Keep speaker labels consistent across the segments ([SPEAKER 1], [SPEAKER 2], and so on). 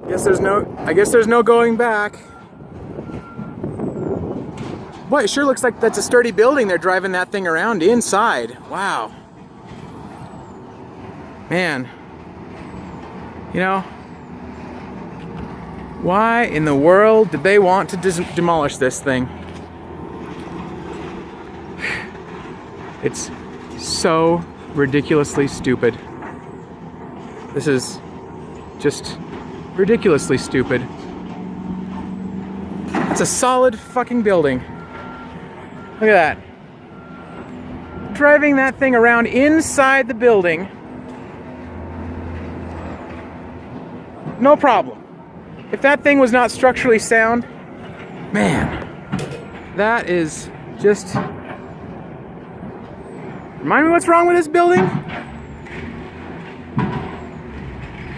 [SPEAKER 1] I guess there's no going back. Boy, it sure looks like that's a sturdy building they're driving that thing around inside. Wow. Man. You know, why in the world did they want to demolish this thing? It's so ridiculously stupid. This is just ridiculously stupid. It's a solid fucking building. Look at that. Driving that thing around inside the building. No problem. If that thing was not structurally sound, man, that is just... Remind me what's wrong with this building?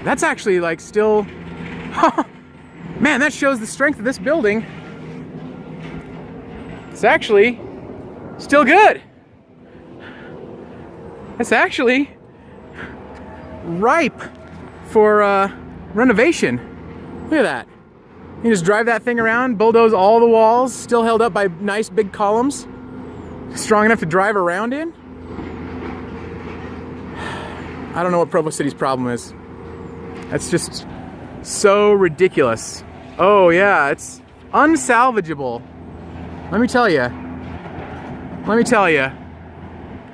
[SPEAKER 1] That's actually like still... Man, that shows the strength of this building. It's actually still good. It's actually ripe for renovation. Look at that. You just drive that thing around, bulldoze all the walls, still held up by nice big columns, strong enough to drive around in. I don't know what Provo City's problem is. That's just so ridiculous. Oh yeah, it's unsalvageable. Let me tell you.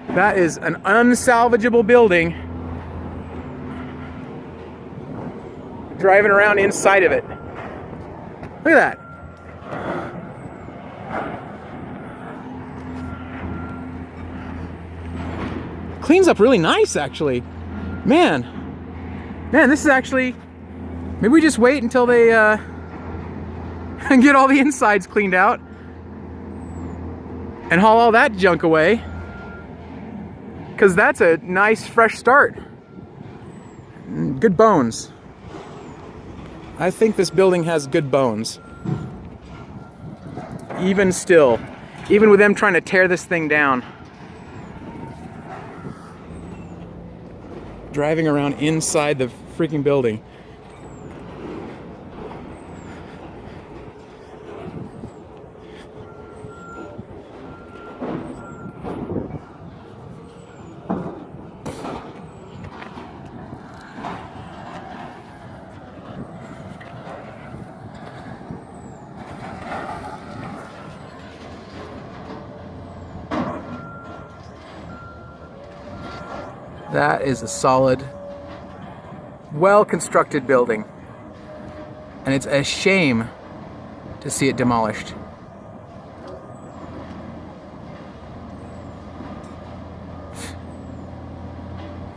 [SPEAKER 1] That is an unsalvageable building. Driving around inside of it. Look at that. Cleans up really nice, actually. Man, this is actually... Maybe we just wait until they get all the insides cleaned out and haul all that junk away. Because that's a nice, fresh start. Good bones. I think this building has good bones. Even still. Even with them trying to tear this thing down. Driving around inside the freaking building. That is a solid, well-constructed building. And it's a shame to see it demolished.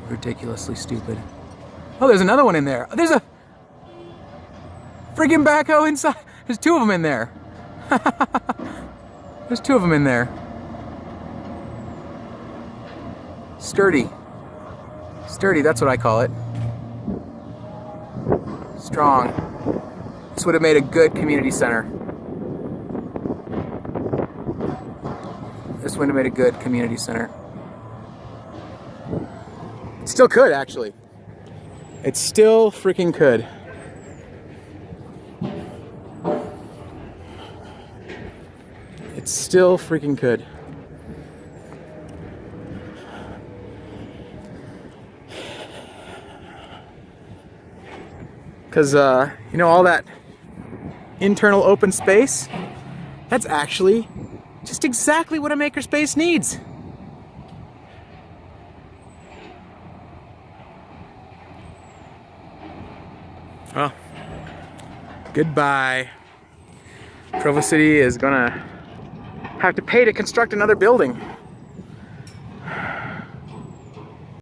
[SPEAKER 1] Ridiculously stupid. Oh, there's another one in there. There's a friggin' backhoe inside. There's two of them in there. There's two of them in there. Sturdy. Sturdy, that's what I call it. Strong. This would have made a good community center. This would have made a good community center. It still could, actually. It still freaking could. It still freaking could. Because, you know, all that internal open space, that's actually just exactly what a makerspace needs. Well, goodbye. Provo City is gonna have to pay to construct another building.